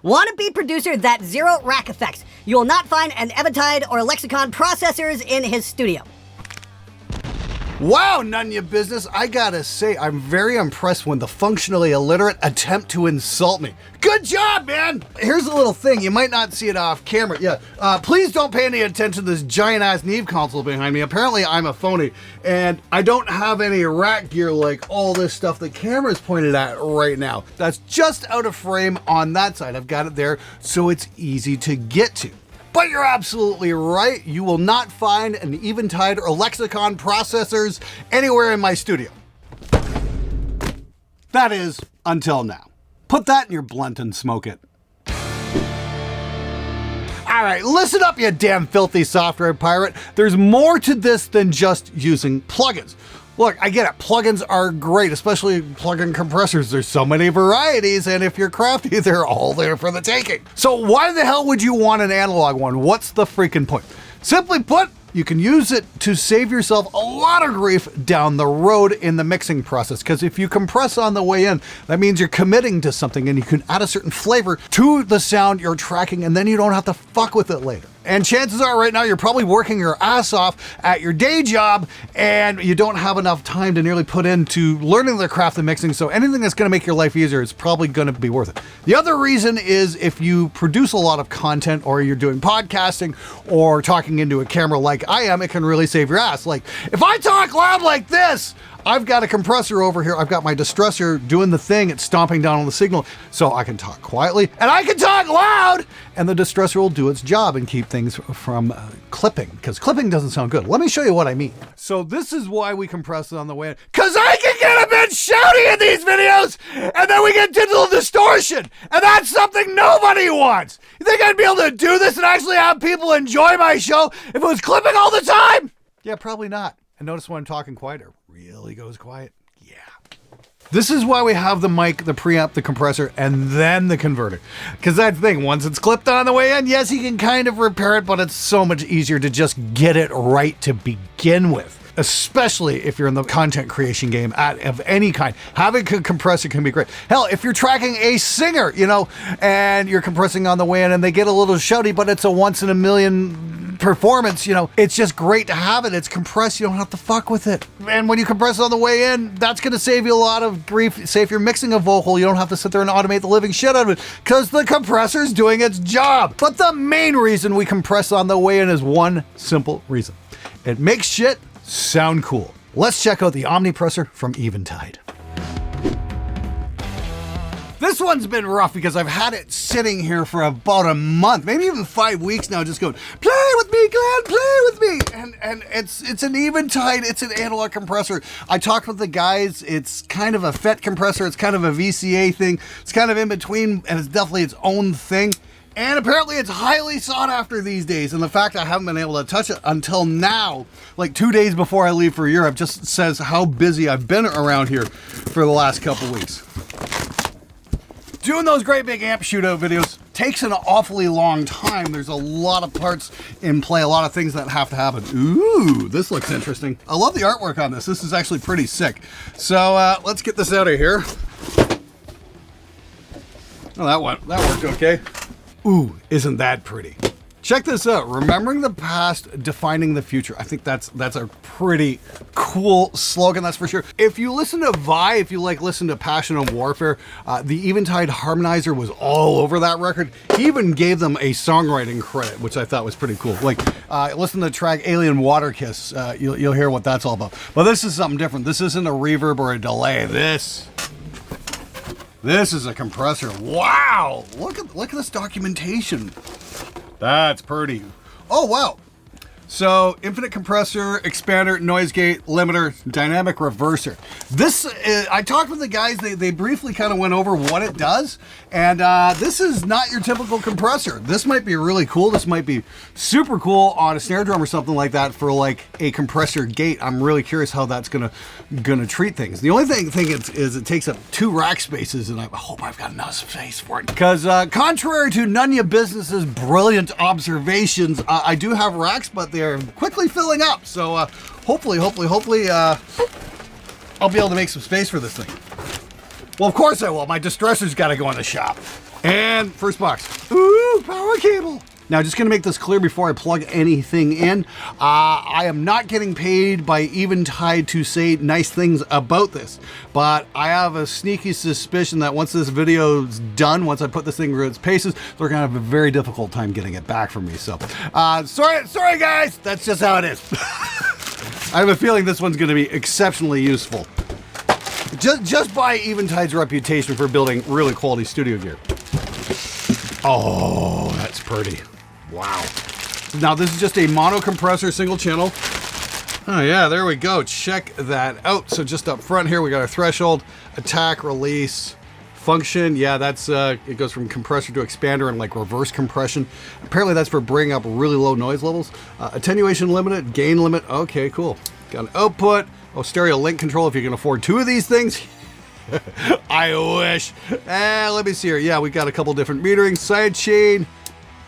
Wannabe producer that zero rack effects. You will not find an Eventide or Lexicon processors in his studio. Wow, none of your business. I gotta say, I'm very impressed when the functionally illiterate attempt to insult me. Good job, man! Here's a little thing. You might not see it off camera. Yeah, please don't pay any attention to this giant-ass Neve console behind me. Apparently, I'm a phony, and I don't have any rack gear like all this stuff the camera's pointed at right now. That's just out of frame on that side. I've got it there, so it's easy to get to. But you're absolutely right. You will not find an Eventide or Lexicon processors anywhere in my studio. That is, until now. Put that in your blunt and smoke it. All right, listen up, you damn filthy software pirate. There's more to this than just using plugins. Look, I get it. Plugins are great, especially plugin compressors. There's so many varieties, and if you're crafty, they're all there for the taking. So why the hell would you want an analog one? What's the freaking point? Simply put, you can use it to save yourself a lot of grief down the road in the mixing process. Because if you compress on the way in, that means you're committing to something and you can add a certain flavor to the sound you're tracking, and then you don't have to fuck with it later. And chances are right now you're probably working your ass off at your day job and you don't have enough time to nearly put into learning the craft of mixing. So anything that's going to make your life easier is probably going to be worth it. The other reason is if you produce a lot of content or you're doing podcasting or talking into a camera like I am, it can really save your ass. Like if I talk loud like this, I've got a compressor over here. I've got my distressor doing the thing. It's stomping down on the signal so I can talk quietly and I can talk loud, and the distressor will do its job and keep things from clipping, because clipping doesn't sound good. Let me show you what I mean. So this is why we compress it on the way in, because I can get a bit shouty in these videos and then we get digital distortion, and that's something nobody wants. You think I'd be able to do this and actually have people enjoy my show if it was clipping all the time? Yeah, probably not. And notice when I'm talking quieter, really goes quiet. Yeah. This is why we have the mic, the preamp, the compressor, and then the converter. Because that's the thing, once it's clipped on the way in, yes, you can kind of repair it, but it's so much easier to just get it right to begin with. Especially if you're in the content creation game of any kind. Having a compressor can be great. Hell, if you're tracking a singer, and you're compressing on the way in and they get a little shouty, but it's a once in a million performance, it's just great to have it. It's compressed. You don't have to fuck with it. And when you compress on the way in, that's going to save you a lot of grief. Say if you're mixing a vocal, you don't have to sit there and automate the living shit out of it because the compressor's doing its job. But the main reason we compress on the way in is one simple reason. It makes shit sound cool. Let's check out the Omnipressor from Eventide. This one's been rough because I've had it sitting here for about a month, maybe even 5 weeks now, just going, play with me, Glenn, play with me. And it's an Eventide, it's an analog compressor. I talked with the guys, it's kind of a FET compressor, it's kind of a VCA thing, it's kind of in between, and it's definitely its own thing. And apparently it's highly sought after these days. And the fact I haven't been able to touch it until now, like 2 days before I leave for Europe, just says how busy I've been around here for the last couple weeks. Doing those great big amp shootout videos takes an awfully long time. There's a lot of parts in play, a lot of things that have to happen. Ooh, this looks interesting. I love the artwork on this. This is actually pretty sick. So let's get this out of here. Oh, that worked okay. Ooh, isn't that pretty? Check this out. Remembering the past, defining the future. I think that's a pretty cool slogan, that's for sure. If you listen to Vi, if you listen to Passion and Warfare, the Eventide harmonizer was all over that record. He even gave them a songwriting credit, which I thought was pretty cool. Listen to the track Alien Water Kiss. You'll hear what that's all about. But this is something different. This isn't a reverb or a delay. This is a compressor. Wow! Look at this documentation. That's pretty. Oh, wow. So, infinite compressor, expander, noise gate, limiter, dynamic reverser. This, I talked with the guys, they briefly kind of went over what it does, and this is not your typical compressor. This might be really cool. This might be super cool on a snare drum or something like that for like a compressor gate. I'm really curious how that's gonna treat things. The only thing is it takes up 2 rack spaces, and I hope I've got enough space for it. Because contrary to Nunya Business's brilliant observations, I do have racks, but they're quickly filling up. So hopefully I'll be able to make some space for this thing. Well, of course I will. My distressor's got to go in the shop. And first box. Ooh, power cable. Now, just gonna make this clear before I plug anything in. I am not getting paid by Eventide to say nice things about this, but I have a sneaky suspicion that once this video's done, once I put this thing through its paces, they're gonna have a very difficult time getting it back from me. So, sorry guys, that's just how it is. I have a feeling this one's gonna be exceptionally useful. Just by Eventide's reputation for building really quality studio gear. Oh, that's pretty. Wow. Now this is just a mono compressor single channel. Oh yeah, there we go. Check that out. So just up front here, we got our threshold, attack, release, function. Yeah, that's it goes from compressor to expander and like reverse compression. Apparently that's for bringing up really low noise levels. Attenuation limited, gain limit. Okay, cool. Got an output. Oh, stereo link control if you can afford two of these things. I wish. Let me see here. Yeah, we got a couple different metering, side chain,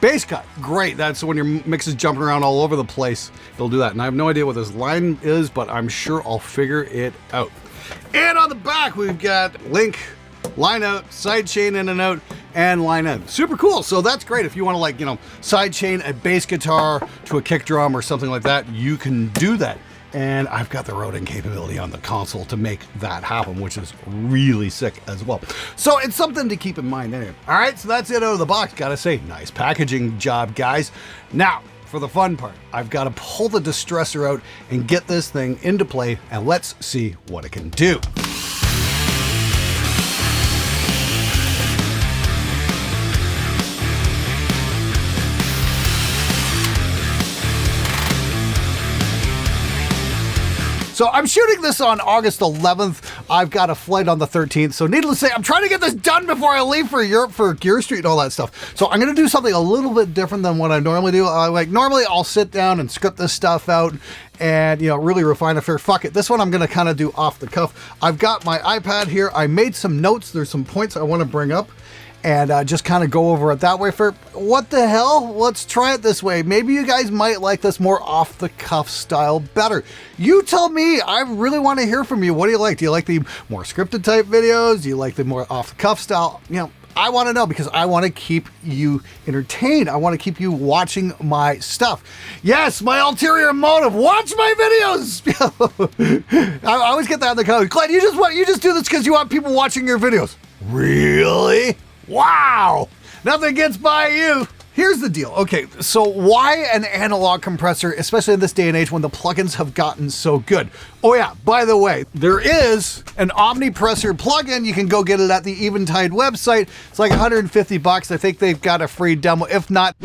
bass cut. Great. That's when your mix is jumping around all over the place. It'll do that. And I have no idea what this line is, but I'm sure I'll figure it out. And on the back, we've got link, line out, side chain in and out, and line in. Super cool. So that's great. If you want to like, side chain a bass guitar to a kick drum or something like that, you can do that. And I've got the routing capability on the console to make that happen, which is really sick as well. So it's something to keep in mind anyway. All right, so that's it out of the box. Gotta say, nice packaging job, guys. Now, for the fun part, I've got to pull the distressor out and get this thing into play, and let's see what it can do. So I'm shooting this on August 11th. I've got a flight on the 13th. So needless to say, I'm trying to get this done before I leave for Europe for Gear Street and all that stuff. So I'm going to do something a little bit different than what I normally do. Normally I'll sit down and script this stuff out and, really refine a fair. Fuck it. This one I'm going to kind of do off the cuff. I've got my iPad here. I made some notes. There's some points I want to bring up. And just kind of go over it that way. For what the hell? Let's try it this way. Maybe you guys might like this more off the cuff style better. You tell me. I really want to hear from you. What do you like? Do you like the more scripted type videos? Do you like the more off the cuff style? I want to know because I want to keep you entertained. I want to keep you watching my stuff. Yes, my ulterior motive. Watch my videos. I always get that in the comments. Glenn, you just do this because you want people watching your videos. Really? Wow, nothing gets by you. Here's the deal. Okay, so why an analog compressor, especially in this day and age when the plugins have gotten so good? Oh yeah, by the way, there is an Omnipressor plugin. You can go get it at the Eventide website. It's like 150 bucks. I think they've got a free demo. If not,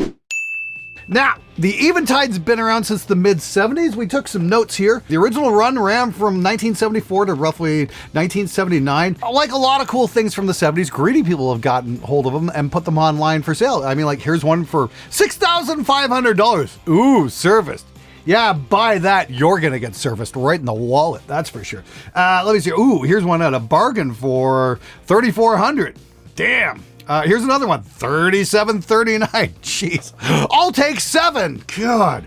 now, the Eventide's been around since the mid-70s. We took some notes here. The original run ran from 1974 to roughly 1979. Like a lot of cool things from the 70s, greedy people have gotten hold of them and put them online for sale. I mean, like, here's one for $6,500. Ooh, serviced. Yeah, buy that. You're going to get serviced right in the wallet. That's for sure. Let me see. Ooh, here's one at a bargain for $3,400. Damn. Here's another one, $37.39. Jeez, I'll take 7. God.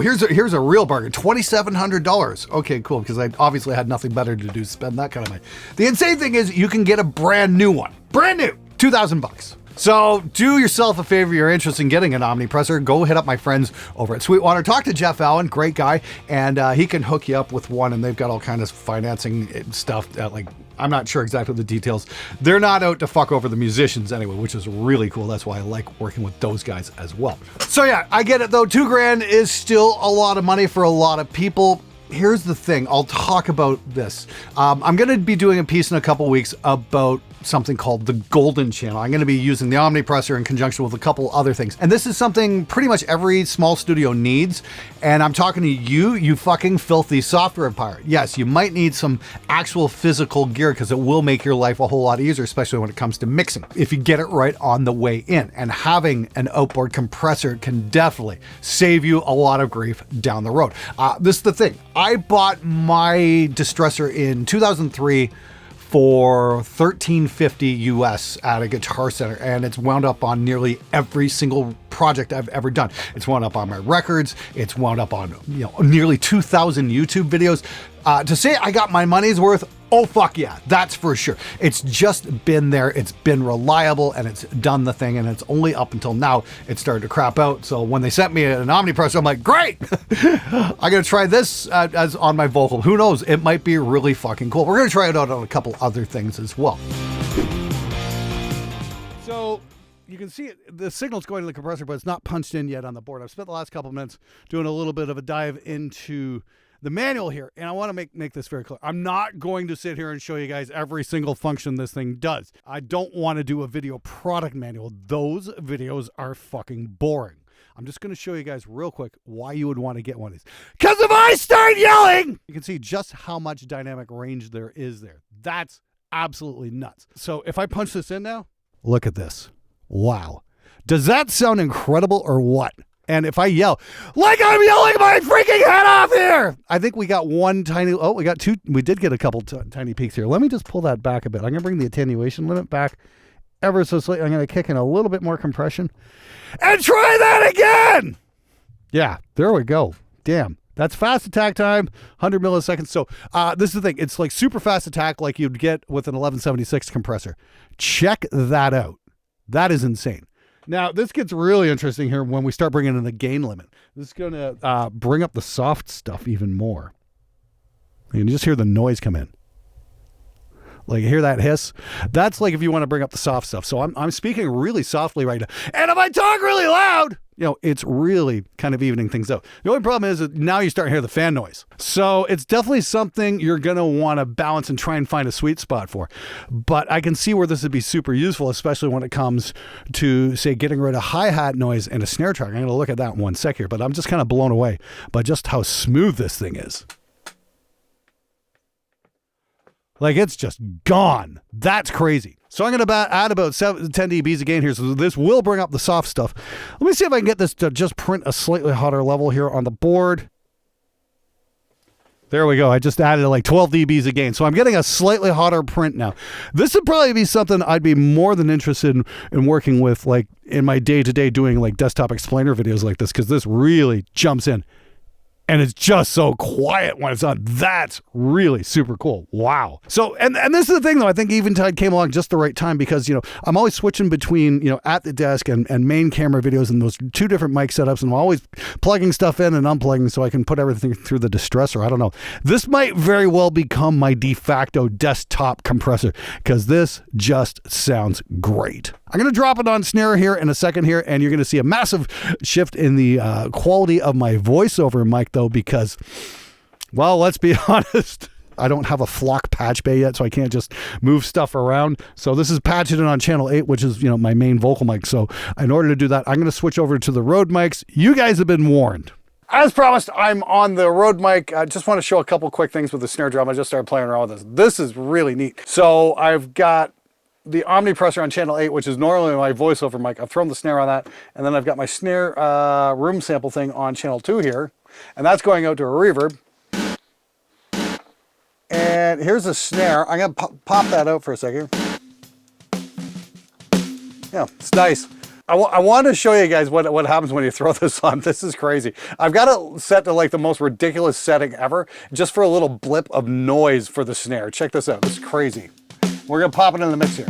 Here's a real bargain, $2,700. Okay, cool, because I obviously had nothing better to do spend that kind of money. The insane thing is you can get a brand new one, brand new, 2,000 bucks. So do yourself a favor. You're interested in getting an Omnipressor, go hit up my friends over at Sweetwater. Talk to Jeff Allen, great guy, and he can hook you up with one. And they've got all kinds of financing stuff. I'm not sure exactly the details. They're not out to fuck over the musicians anyway, which is really cool. That's why I like working with those guys as well. So yeah, I get it though. $2,000 is still a lot of money for a lot of people. Here's the thing. I'll talk about this. I'm going to be doing a piece in a couple weeks about something called the Golden Channel. I'm going to be using the Omnipressor in conjunction with a couple other things. And this is something pretty much every small studio needs. And I'm talking to you fucking filthy software pirate. Yes, you might need some actual physical gear because it will make your life a whole lot easier, especially when it comes to mixing, if you get it right on the way in. And having an outboard compressor can definitely save you a lot of grief down the road. This is the thing. I bought my distressor in 2003 for $1,350 US at a Guitar Center, and it's wound up on nearly every single project I've ever done. It's wound up on my records. It's wound up on nearly 2,000 YouTube videos. To say I got my money's worth, Oh, fuck yeah, that's for sure. It's just been there, it's been reliable, and it's done the thing, and it's only up until now it started to crap out. So when they sent me an omnipressor, I'm like, great! I'm gonna try this as on my vocal. Who knows, it might be really fucking cool. We're gonna try it out on a couple other things as well. So you can see it, the signal's going to the compressor, but it's not punched in yet on the board. I've spent the last couple minutes doing a little bit of a dive into the manual here, and I want to make this very clear. I'm not going to sit here and show you guys every single function this thing does. I don't want to do a video product manual. Those videos are fucking boring. I'm just going to show you guys real quick why you would want to get one of these. Because if I start yelling, you can see just how much dynamic range there is there. That's absolutely nuts. So if I punch this in now, look at this. Wow. Does that sound incredible or what? And if I yell, like I'm yelling my freaking head off here, I think we got one tiny, oh, we got two, we did get a couple tiny peaks here. Let me just pull that back a bit. I'm going to bring the attenuation limit back ever so slightly. I'm going to kick in a little bit more compression and try that again. Yeah, there we go. Damn. That's fast attack time, 100 milliseconds. So this is the thing. It's like super fast attack like you'd get with an 1176 compressor. Check that out. That is insane. Now, this gets really interesting here when we start bringing in the gain limit. This is going to bring up the soft stuff even more. You can just hear the noise come in. Like, you hear that hiss? That's like if you want to bring up the soft stuff. So I'm speaking really softly right now. And if I talk really loud, you know, it's really kind of evening things out. The only problem is that now you start to hear the fan noise. So it's definitely something you're going to want to balance and try and find a sweet spot for. But I can see where this would be super useful, especially when it comes to, say, getting rid of hi-hat noise and a snare track. I'm going to look at that in one sec here, but I'm just kind of blown away by just how smooth this thing is. Like, it's just gone. That's crazy. So I'm going to add about 10 dBs again here. So this will bring up the soft stuff. Let me see if I can get this to just print a slightly hotter level here on the board. There we go. I just added like 12 dBs again. So I'm getting a slightly hotter print now. This would probably be something I'd be more than interested in working with, like in my day-to-day doing like desktop explainer videos like this, because this really jumps in. And it's just so quiet when it's on. That's really super cool. Wow. So, and this is the thing though, I think Eventide came along just the right time because, you know, I'm always switching between, you know, at the desk and main camera videos and those two different mic setups. And I'm always plugging stuff in and unplugging so I can put everything through the distressor. I don't know. This might very well become my de facto desktop compressor because this just sounds great. I'm going to drop it on snare here in a second here, and you're going to see a massive shift in the quality of my voiceover mic, though, because, well, let's be honest, I don't have a flock patch bay yet, so I can't just move stuff around. So this is patching it on channel 8, which is, you know, my main vocal mic. So in order to do that, I'm going to switch over to the Rode mics. You guys have been warned. As promised, I'm on the Rode mic. I just want to show a couple quick things with the snare drum. I just started playing around with this. This is really neat. So I've got the omnipressor on channel 8, which is normally my voiceover mic. I've thrown the snare on that, and then I've got my snare room sample thing on channel 2 here, and that's going out to a reverb. And here's a snare. I'm going to pop that out for a second. Yeah, it's nice. I want to show you guys what happens when you throw this on. This is crazy. I've got it set to like the most ridiculous setting ever, just for a little blip of noise for the snare. Check this out. This is crazy. We're going to pop it in the mix here.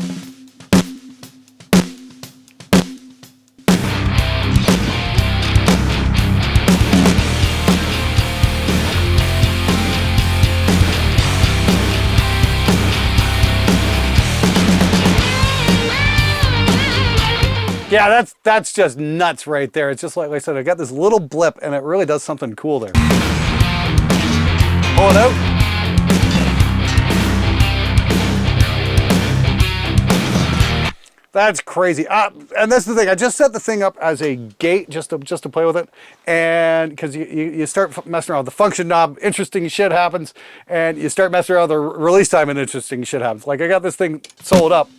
Yeah, that's just nuts right there. It's just like I said, I got this little blip and it really does something cool there. Pull it out. That's crazy. And that's the thing. I just set the thing up as a gate just to play with it. And because you start messing around with the function knob, interesting shit happens. And you start messing around with the release time and interesting shit happens. Like I got this thing soloed up.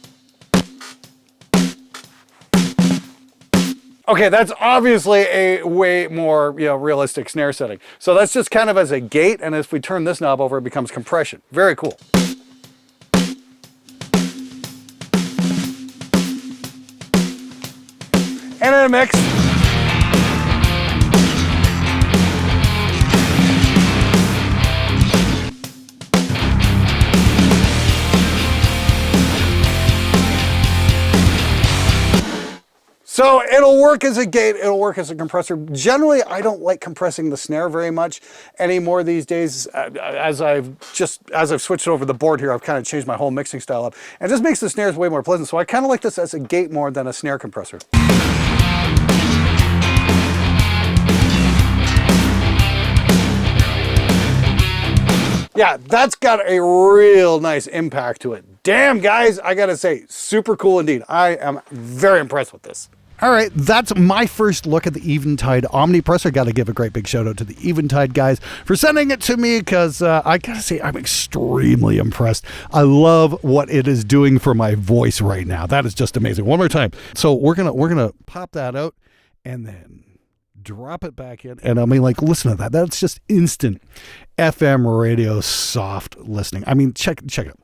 Okay, that's obviously a way more, you know, realistic snare setting. So that's just kind of as a gate. And if we turn this knob over, it becomes compression. Very cool. And in a mix. So it'll work as a gate, it'll work as a compressor. Generally, I don't like compressing the snare very much anymore these days. As I've switched over the board here, I've kind of changed my whole mixing style up. And it just makes the snares way more pleasant. So I kind of like this as a gate more than a snare compressor. Yeah, that's got a real nice impact to it. Damn, guys, I gotta say, super cool indeed. I am very impressed with this. All right, that's my first look at the Eventide Omnipressor. Got to give a great big shout out to the Eventide guys for sending it to me, because I got to say I'm extremely impressed. I love what it is doing for my voice right now. That is just amazing. One more time. So we're gonna pop that out and then drop it back in. And I mean, like, listen to that. That's just instant FM radio soft listening. I mean, check it out.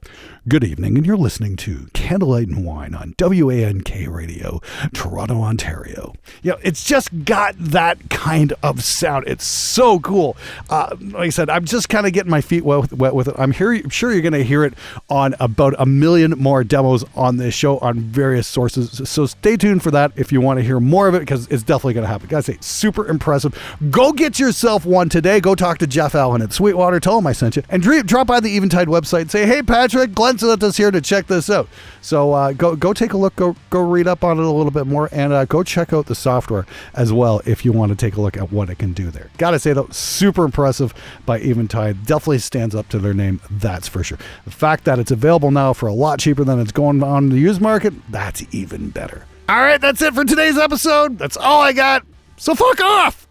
Good evening, and you're listening to Candlelight and Wine on WANK Radio, Toronto, Ontario. You know, it's just got that kind of sound. It's so cool. Like I said, I'm just kind of getting my feet wet with it. I'm sure you're going to hear it on about a million more demos on this show on various sources. So stay tuned for that if you want to hear more of it, because it's definitely going to happen. Gotta say, super impressive. Go get yourself one today. Go talk to Jeff Allen at Sweetwater. Tell him I sent you. And drop by the Eventide website and say, hey, Patrick, Glenn sent us here to check this out. So go take a look, go read up on it a little bit more, and go check out the software as well if you want to take a look at what it can do there. Gotta say though, super impressive by Eventide. Definitely stands up to their name, that's for sure. The fact that it's available now for a lot cheaper than it's going on the used market, that's even better. All right, that's it for today's episode. That's all I got. So fuck off!